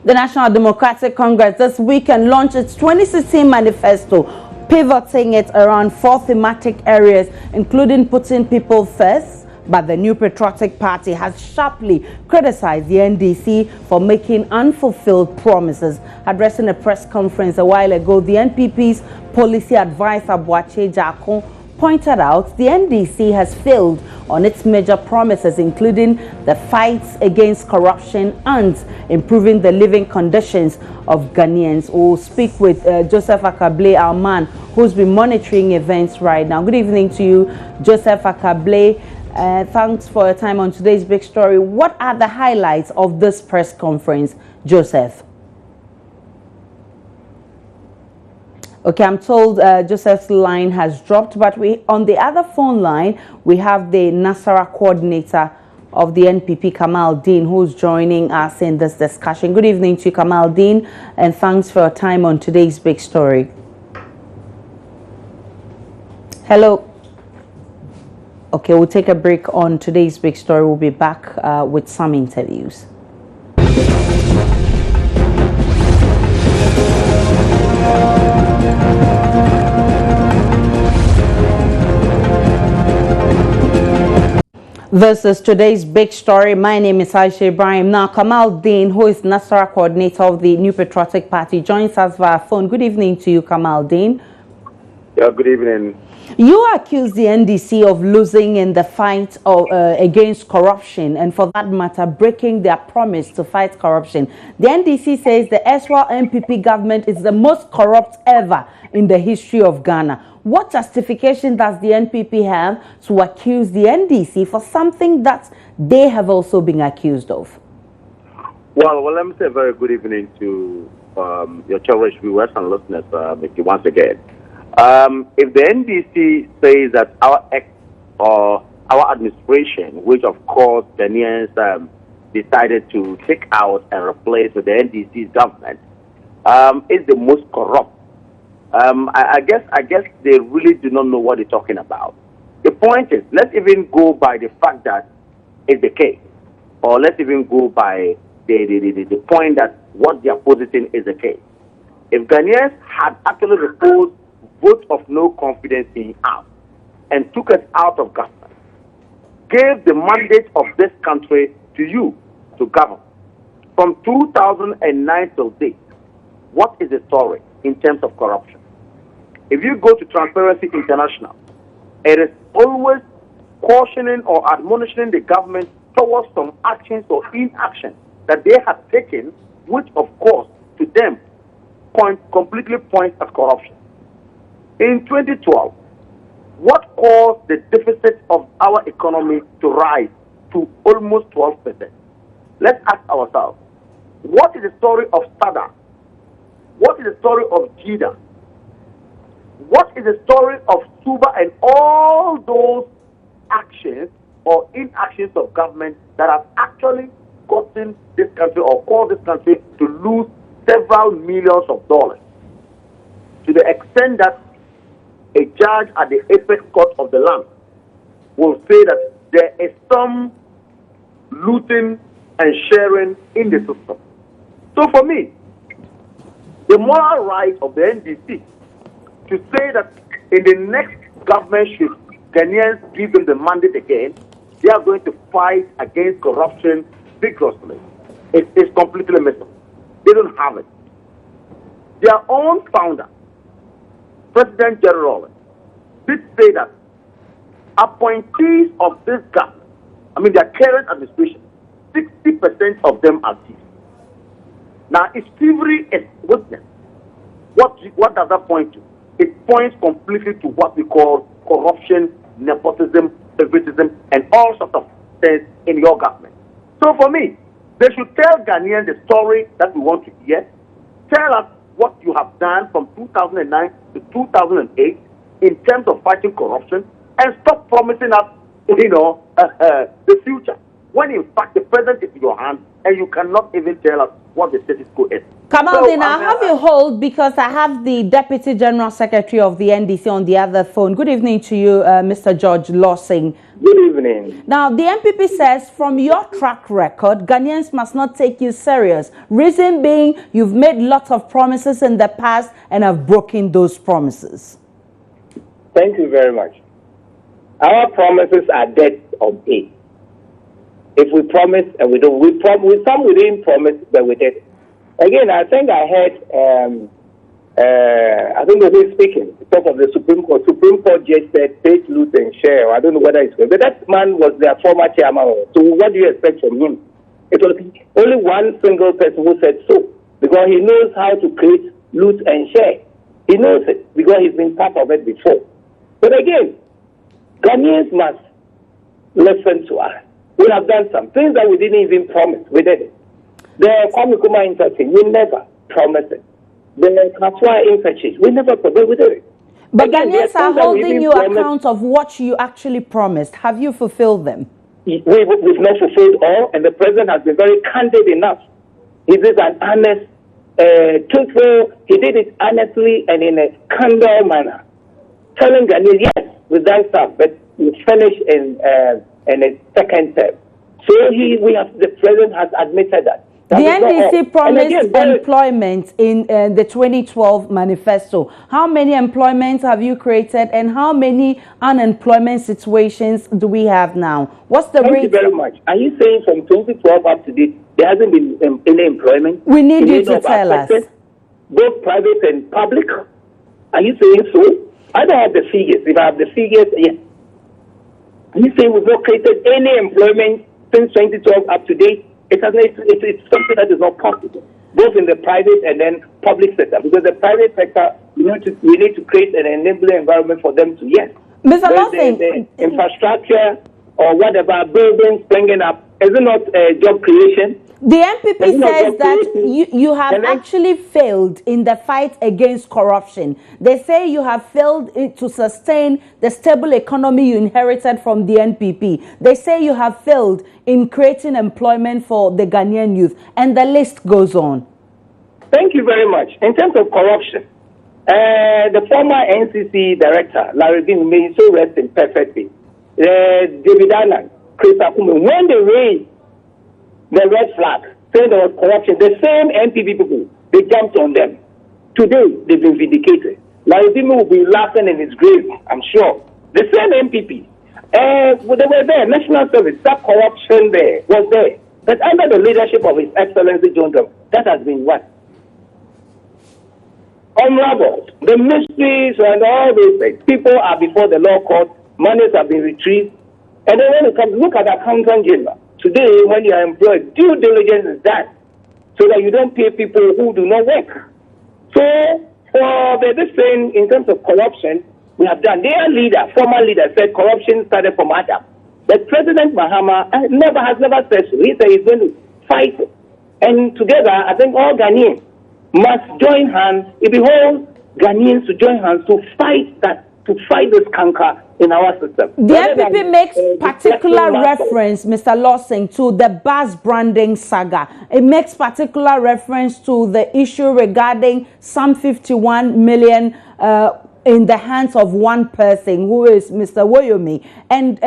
The National Democratic Congress this weekend launched its 2016 manifesto, pivoting it around 4 thematic areas, including putting people first. But the new Patriotic Party has sharply criticized the NDC for making unfulfilled promises. Addressing a press conference a while ago, the NPP's policy advisor, Boache Jakon, pointed out the NDC has failed on its major promises, including the fights against corruption and improving the living conditions of Ghanaians. We'll speak with Joseph Akable, our man who's been monitoring events right now. Good evening to you, Joseph Akable. Thanks for your time on today's big story. What are the highlights of this press conference, Joseph? Okay, I'm told Joseph's line has dropped, but on the other phone line, we have the Nasara coordinator of the NPP, Kamal Dean, who's joining us in this discussion. Good evening to you, Kamal Dean, and thanks for your time on today's big story. Hello. Okay, we'll take a break on today's big story. We'll be back with some interviews. This is today's big story. My name is Aisha Ibrahim. Now, Kamal Dean, who is Nasara coordinator of the New Patriotic Party, joins us via phone. Good evening to you, Kamal Dean. Yeah, good evening. You accuse the NDC of losing in the fight against corruption, and for that matter, breaking their promise to fight corruption. The NDC says the erstwhile NPP government is the most corrupt ever in the history of Ghana. What justification does the NPP have to accuse the NDC for something that they have also been accused of? Well, let me say a very good evening to your cherished viewers and listeners once again. If the NDC says that our administration, which of course Ghanaians decided to take out and replace with the NDC's government, is the most corrupt, I guess they really do not know what they're talking about. The point is, let's even go by the fact that it's the case, or let's even go by the point that what they are positing is the case. If Ghanaians had actually reposed vote of no confidence in us and took us out of government, gave the mandate of this country to you to govern. From 2009 till date, what is the story in terms of corruption? If you go to Transparency International, it is always cautioning or admonishing the government towards some actions or inaction that they have taken, which of course to them completely points at corruption. In 2012, what caused the deficit of our economy to rise to almost 12%? Let's ask ourselves, what is the story of STADA? What is the story of JIDA? What is the story of SUBA and all those actions or inactions of government that have actually gotten this country or caused this country to lose several millions of dollars, to the extent that a judge at the apex court of the land will say that there is some looting and sharing in the system. So for me, the moral right of the NDC to say that in the next government, should Ghanaians give them the mandate again, they are going to fight against corruption vigorously. It is completely missing. They don't have it. Their own founder, President General, did say that appointees of this government, their current administration, 60% of them are thieves. Now, if thievery is witness, what does that point to? It points completely to what we call corruption, nepotism, favoritism, and all sorts of things in your government. So for me, they should tell Ghanaians the story that we want to hear. Tell us what you have done from 2009 to 2008 in terms of fighting corruption, and stop promising us, the future. when in fact the president is in your hands and you cannot even tell us what the status quo is. Kamal Dean, I have you hold because I have the Deputy General Secretary of the NDC on the other phone. Good evening to you, Mr. George Lawson. Good evening. Now, the MPP says, from your track record, Ghanaians must not take you serious. Reason being, you've made lots of promises in the past and have broken those promises. Thank you very much. Our promises are dead on pay. If we promise and we don't, some we didn't promise, but we did. Again, I think I heard, I think they were speaking because of the Supreme Court. Supreme Court just said, take, loot, and share. I don't know whether it's good, but that man was their former chairman. So what do you expect from him? It was only one single person who said so, because he knows how to create, loot, and share. He knows it because he's been part of it before. But again, Ghanaians must listen to us. We have done some things that we didn't even promise. We did it. The Kwame interchange, we never promised it. The Katwa interchange, we never promised. We did it. But Ghanaians are holding you account of what you actually promised. Have you fulfilled them? We've not fulfilled all, and the president has been very candid enough. He did an honest, truthful, he did it honestly and in a candor manner. Telling Ghanaians, yes, we've done stuff, but we finished in a second term. So the president has admitted that. The NDC promised employment in the 2012 manifesto. How many employments have you created and how many unemployment situations do we have now? What's the rate? Thank you very much. Are you saying from 2012 up to date, there hasn't been any employment? We need you to tell us. Both private and public? Are you saying so? I don't have the figures. If I have the figures, yes. Are you saying we've not created any employment since 2012 up to date? It's something that is not possible, both in the private and then public sector. Because the private sector, we need to create an enabling environment for them to, yes. Mr. Lawson, the infrastructure or whatever, buildings springing up, is it not job creation? The MPP says that you have actually failed in the fight against corruption. They say you have failed to sustain the stable economy you inherited from the NPP. They say you have failed in creating employment for the Ghanaian youth. And the list goes on. Thank you very much. In terms of corruption, the former NCC director, Larry Dean, may so rest in perfect peace. David Annan, Chris Akume, when they raised the red flag, saying there was corruption, the same NPP people, they jumped on them. Today, they've been vindicated. Larry Dean will be laughing in his grave, I'm sure. The same NPP. They were there, national service, that corruption there was there. But under the leadership of His Excellency John Drum, that has been what? Unraveled. The mysteries and all these things. People are before the law court, monies have been retrieved. And then when you come, look at the accountant general. Today, when you are employed, due diligence is done so that you don't pay people who do not work. So, for this thing, in terms of corruption, we have done. Their leader, former leader, said corruption started from Adam. But President Mahama has never said so. He said he's going to fight it. And together, I think all Ghanaians must join hands. It beholds Ghanaians to join hands to fight this canker in our system. The MPP makes particular reference, Mr. Lawson, to the bus branding saga. It makes particular reference to the issue regarding some 51 million in the hands of one person, who is Mr. Woyomi, and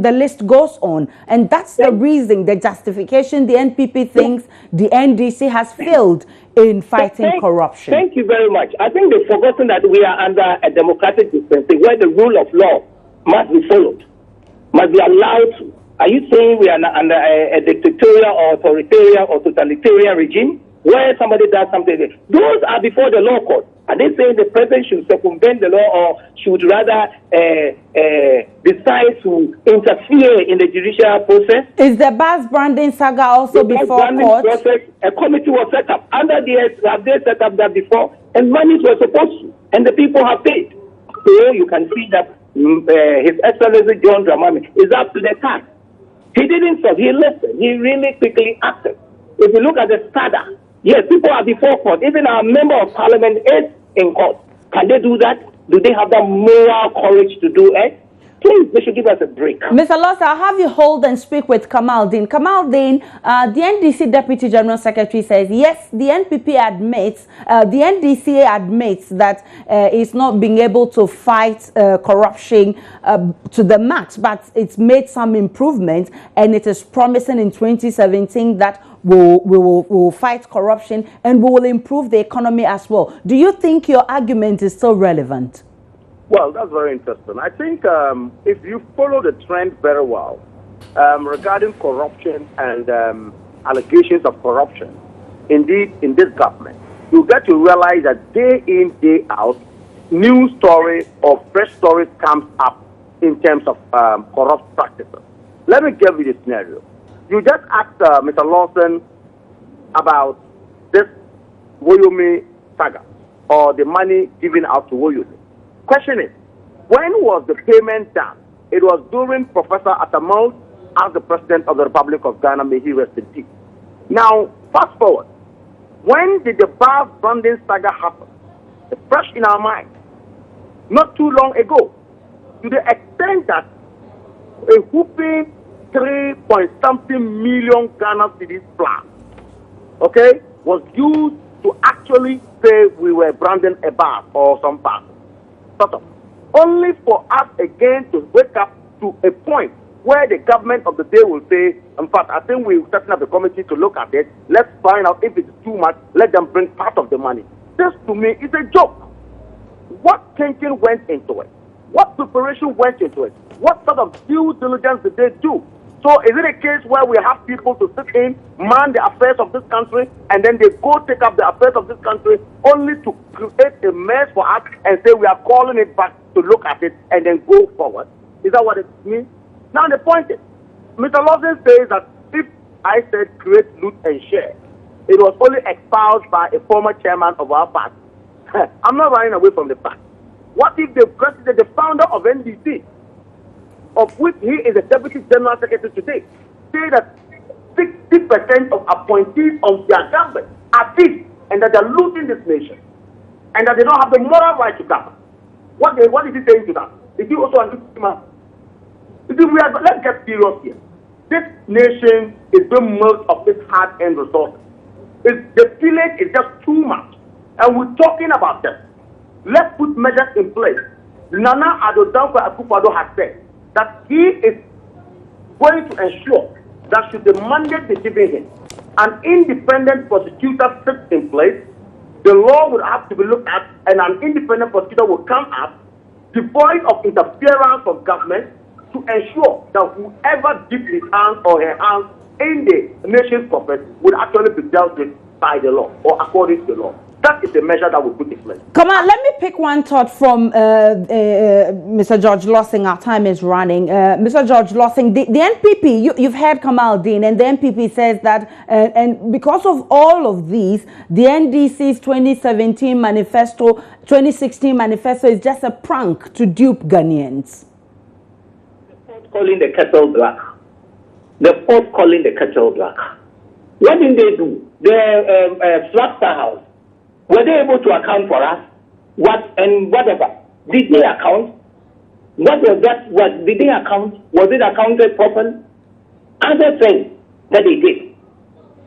the list goes on. And that's the reason, the justification the NPP thinks the NDC has failed in fighting corruption. Thank you very much. I think they've forgotten that we are under a democratic dispensation where the rule of law must be followed, must be allowed to. Are you saying we are under a dictatorial or authoritarian or totalitarian regime where somebody does something? Those are before the law court. Are they saying the president should circumvent the law or should rather decide to interfere in the judicial process? Is the bus branding saga also before court? A committee was set up. Under the have they set up that before? And monies were supposed to. And the people have paid. So you can see that His Excellency John Dramani is up to the task. He didn't stop. He listened. He really quickly acted. If you look at the STADA, yes, people are before court. Even our member of parliament is in court. Can they do that? Do they have the moral courage to do it? Please, they should give us a break. Mr. Loss, I'll have you hold and speak with Kamal Dean. Kamal Dean, the NDC Deputy General Secretary says, yes, the NPP admits, the NDC admits that it's not being able to fight corruption to the max, but it's made some improvements, and it is promising in 2017 that we will fight corruption and we will improve the economy as well. Do you think your argument is still relevant? Well, that's very interesting. I think if you follow the trend very well regarding corruption and allegations of corruption, indeed, in this government, you get to realize that day in, day out, new story or fresh stories comes up in terms of corrupt practices. Let me give you the scenario. You just asked Mr. Lawson about this Woyomi saga or the money given out to Woyomi. Question is, when was the payment done? It was during Professor Atamal as the President of the Republic of Ghana, may he rest in peace. Now, fast forward. When did the bar branding saga happen? It's fresh in our mind. Not too long ago. To the extent that a whooping 3-point-something million Ghana cedis plus, okay, was used to actually say we were branding a bar or some bar. Sort of. Only for us again to wake up to a point where the government of the day will say, in fact, I think we're setting up a committee to look at it. Let's find out if it's too much. Let them bring part of the money. This, to me, is a joke. What thinking went into it? What preparation went into it? What sort of due diligence did they do? So is it a case where we have people to sit in, man the affairs of this country, and then they go take up the affairs of this country only to create a mess for us and say we are calling it back to look at it and then go forward? Is that what it means? Now the point is, Mr. Lawson says that if I said create, loot, and share, it was only espoused by a former chairman of our party. I'm not running away from the fact. What if the president, the founder of NDC, of which he is the Deputy General Secretary today, say that 60% of appointees of their government are thieves and that they're looting this nation and that they don't have the moral right to govern? What is he saying to that? Is he also an man? Let's get serious here. This nation is being milked of its hard-earned resources. The pillage is just too much. And we're talking about this. Let's put measures in place. Nana Addo Dankwa Akufo-Addo has said that he is going to ensure that should the mandate be given him, an independent prosecutor sits in place, the law would have to be looked at, and an independent prosecutor will come up, devoid of interference from government, to ensure that whoever dips his hands or her hands in the nation's profit would actually be dealt with by the law or according to the law. That is the measure that we put in place. Come on, let me pick one thought from Mr. George Lossing. Our time is running. Mr. George Lossing, the NPP, you've heard Kamal Dean, and the NPP says that, and because of all of these, the NDC's 2017 manifesto, 2016 manifesto is just a prank to dupe Ghanaians. Calling the kettle black. The Pope calling the kettle black. What did they do? The Flagstaff House, were they able to account for us? What and whatever? Did they account? What was that? What did they account? Was it accounted properly? Other things that they did.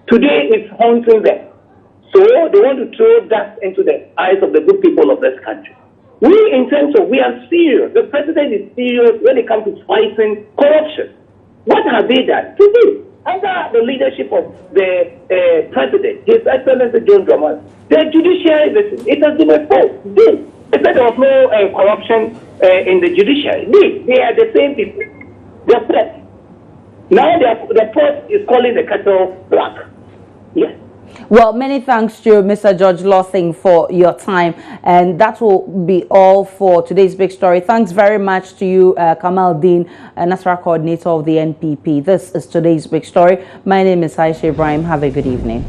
Today it's haunting them. So they want to throw dust into the eyes of the good people of this country. We are serious. The president is serious when it comes to fighting corruption. What have they done? Today, under the leadership of the president, His Excellency John Dramani, the judiciary, it has been exposed. They said there was no corruption in the judiciary. They are the same people. They're set. Now the post is calling the kettle black. Yes. Well, many thanks to Mr. George Lossing for your time, and that will be all for today's big story. Thanks very much to you, Kamal Dean, National Coordinator of the NPP. This is today's big story. My name is Aisha Ibrahim. Have a good evening.